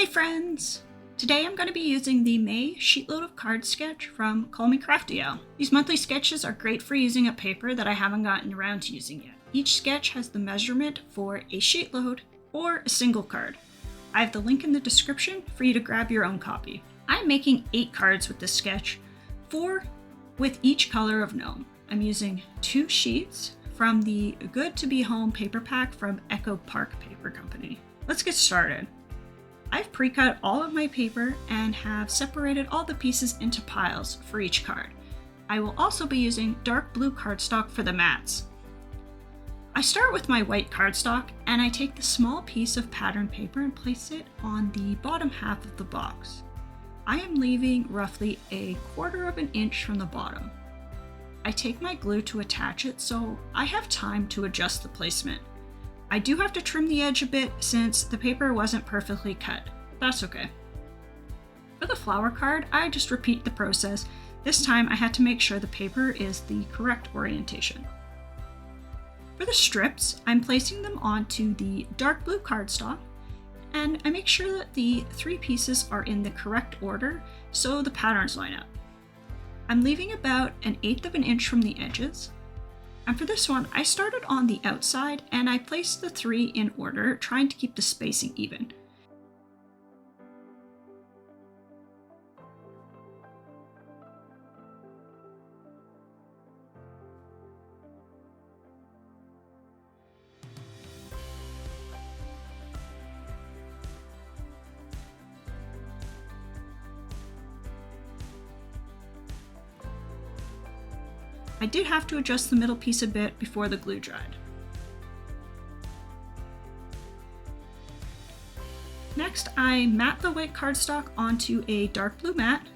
Hey friends! Today I'm going to be using the May Sheetload of Cards sketch from Call Me Crafty-O. These monthly sketches are great for using a paper that I haven't gotten around to using yet. Each sketch has the measurement for a sheetload or a single card. I have the link in the description for you to grab your own copy. I'm making 8 cards with this sketch, 4 with each color of gnome. I'm using 2 sheets from the Good to Be Home paper pack from Echo Park Paper Company. Let's get started. I've pre-cut all of my paper and have separated all the pieces into piles for each card. I will also be using dark blue cardstock for the mats. I start with my white cardstock and I take the small piece of pattern paper and place it on the bottom half of the box. I am leaving roughly 1/4 inch from the bottom. I take my glue to attach it so I have time to adjust the placement. I do have to trim the edge a bit since the paper wasn't perfectly cut. That's okay. For the flower card, I just repeat the process. This time I had to make sure the paper is the correct orientation. For the strips, I'm placing them onto the dark blue cardstock, and I make sure that the 3 pieces are in the correct order so the patterns line up. I'm leaving about 1/8 inch from the edges. And for this one, I started on the outside and I placed the 3 in order, trying to keep the spacing even. I did have to adjust the middle piece a bit before the glue dried. Next, I mat the white cardstock onto a dark blue mat.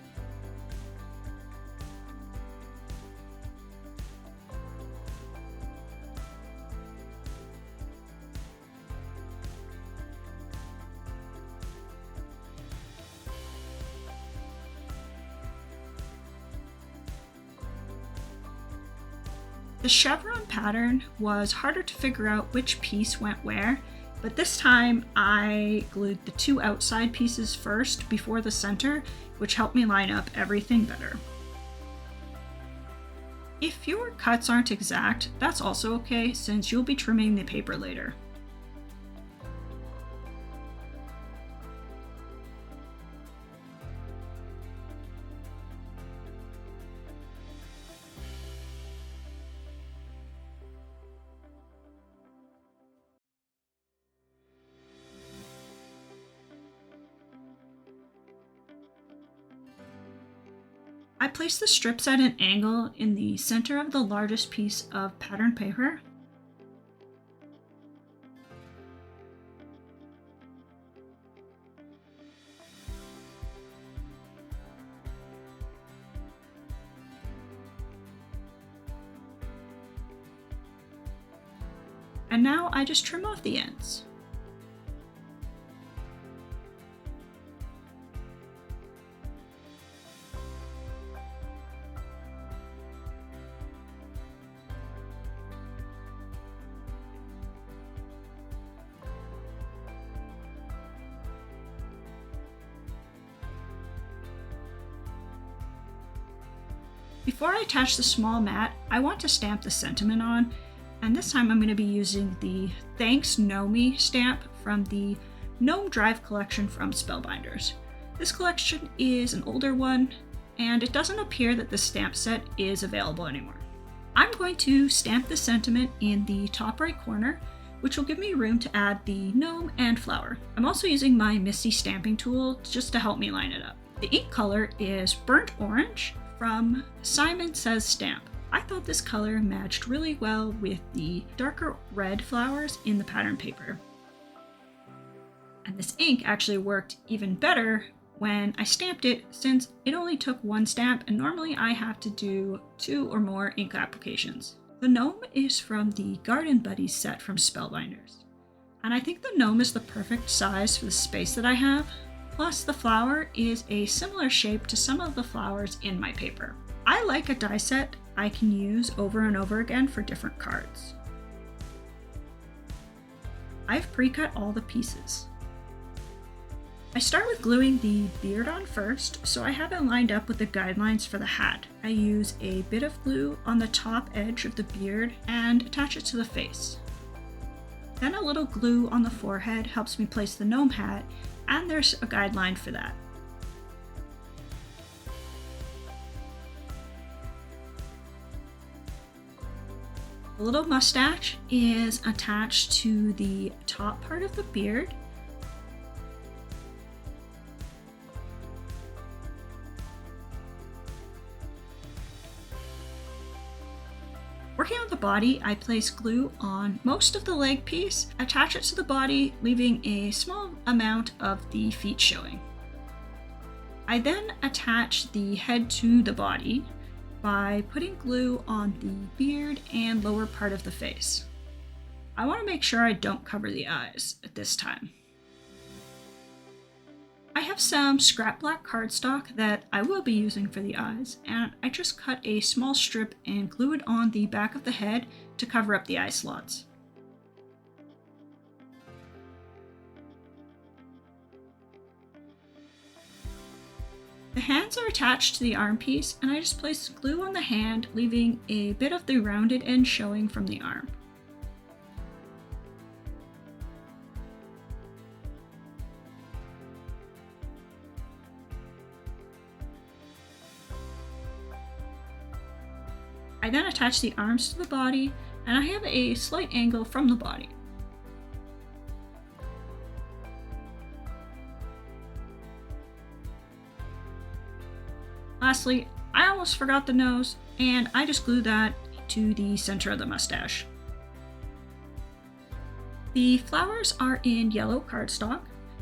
The chevron pattern was harder to figure out which piece went where, but this time I glued the 2 outside pieces first before the center, which helped me line up everything better. If your cuts aren't exact, that's also okay since you'll be trimming the paper later. I place the strips at an angle in the center of the largest piece of pattern paper. And now I just trim off the ends. Before I attach the small mat, I want to stamp the sentiment on, and this time I'm going to be using the Thanks Nomi stamp from the Gnome Drive collection from Spellbinders. This collection is an older one, and it doesn't appear that the stamp set is available anymore. I'm going to stamp the sentiment in the top right corner, which will give me room to add the gnome and flower. I'm also using my Missy stamping tool just to help me line it up. The ink color is Burnt Orange from Simon Says Stamp. I thought this color matched really well with the darker red flowers in the pattern paper. And this ink actually worked even better when I stamped it, since it only took 1 stamp and normally I have to do 2 or more ink applications. The gnome is from the Garden Buddies set from Spellbinders. And I think the gnome is the perfect size for the space that I have. Plus, the flower is a similar shape to some of the flowers in my paper. I like a die set I can use over and over again for different cards. I've pre-cut all the pieces. I start with gluing the beard on first, so I have it lined up with the guidelines for the hat. I use a bit of glue on the top edge of the beard and attach it to the face. Then a little glue on the forehead helps me place the gnome hat, and there's a guideline for that. The little mustache is attached to the top part of the beard. Working on the body, I place glue on most of the leg piece, attach it to the body, leaving a small amount of the feet showing. I then attach the head to the body by putting glue on the beard and lower part of the face. I want to make sure I don't cover the eyes at this time. I have some scrap black cardstock that I will be using for the eyes, and I just cut a small strip and glue it on the back of the head to cover up the eye slots. The hands are attached to the arm piece, and I just place glue on the hand, leaving a bit of the rounded end showing from the arm. I then attach the arms to the body, and I have a slight angle from the body. Lastly, I almost forgot the nose, and I just glued that to the center of the mustache. The flowers are in yellow cardstock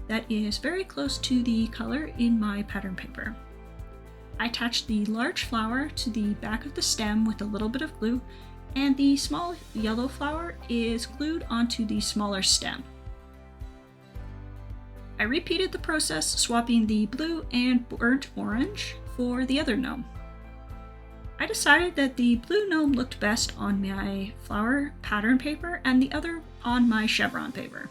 that is very close to the color in my pattern paper. I attached the large flower to the back of the stem with a little bit of glue, and the small yellow flower is glued onto the smaller stem. I repeated the process, swapping the blue and burnt orange for the other gnome. I decided that the blue gnome looked best on my flower pattern paper and the other on my chevron paper.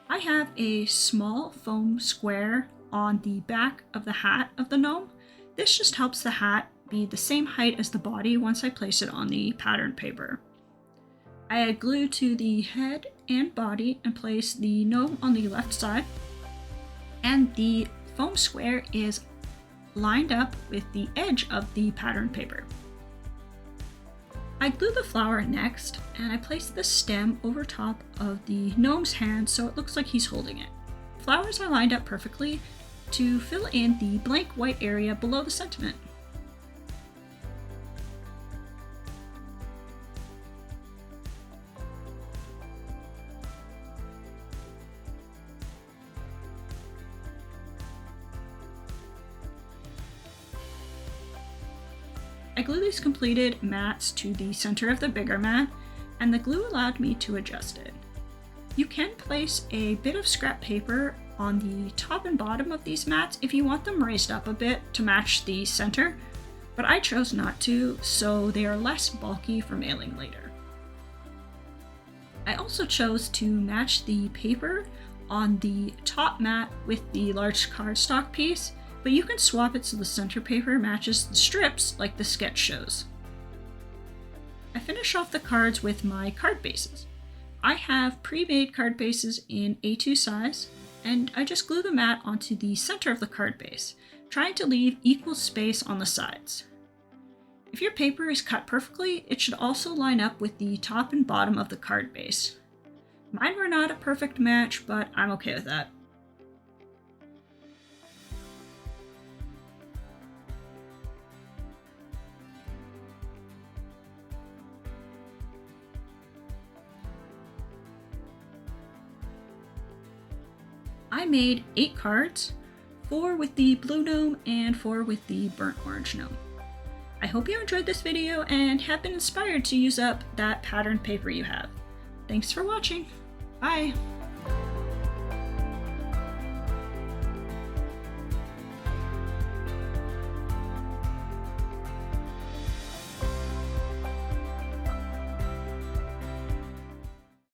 I have a small foam square on the back of the hat of the gnome. This just helps the hat be the same height as the body once I place it on the pattern paper. I add glue to the head and body and place the gnome on the left side, and the foam square is lined up with the edge of the pattern paper. I glue the flower next, and I place the stem over top of the gnome's hand so it looks like he's holding it. Flowers are lined up perfectly to fill in the blank white area below the sentiment. I glue these completed mats to the center of the bigger mat, and the glue allowed me to adjust it. You can place a bit of scrap paper on the top and bottom of these mats if you want them raised up a bit to match the center, but I chose not to, so they are less bulky for mailing later. I also chose to match the paper on the top mat with the large cardstock piece, but you can swap it so the center paper matches the strips like the sketch shows. I finish off the cards with my card bases. I have pre-made card bases in A2 size, and I just glue the mat onto the center of the card base, trying to leave equal space on the sides. If your paper is cut perfectly, it should also line up with the top and bottom of the card base. Mine were not a perfect match, but I'm okay with that. I made 8 cards, 4 with the blue gnome and 4 with the burnt orange gnome. I hope you enjoyed this video and have been inspired to use up that patterned paper you have. Thanks for watching. Bye!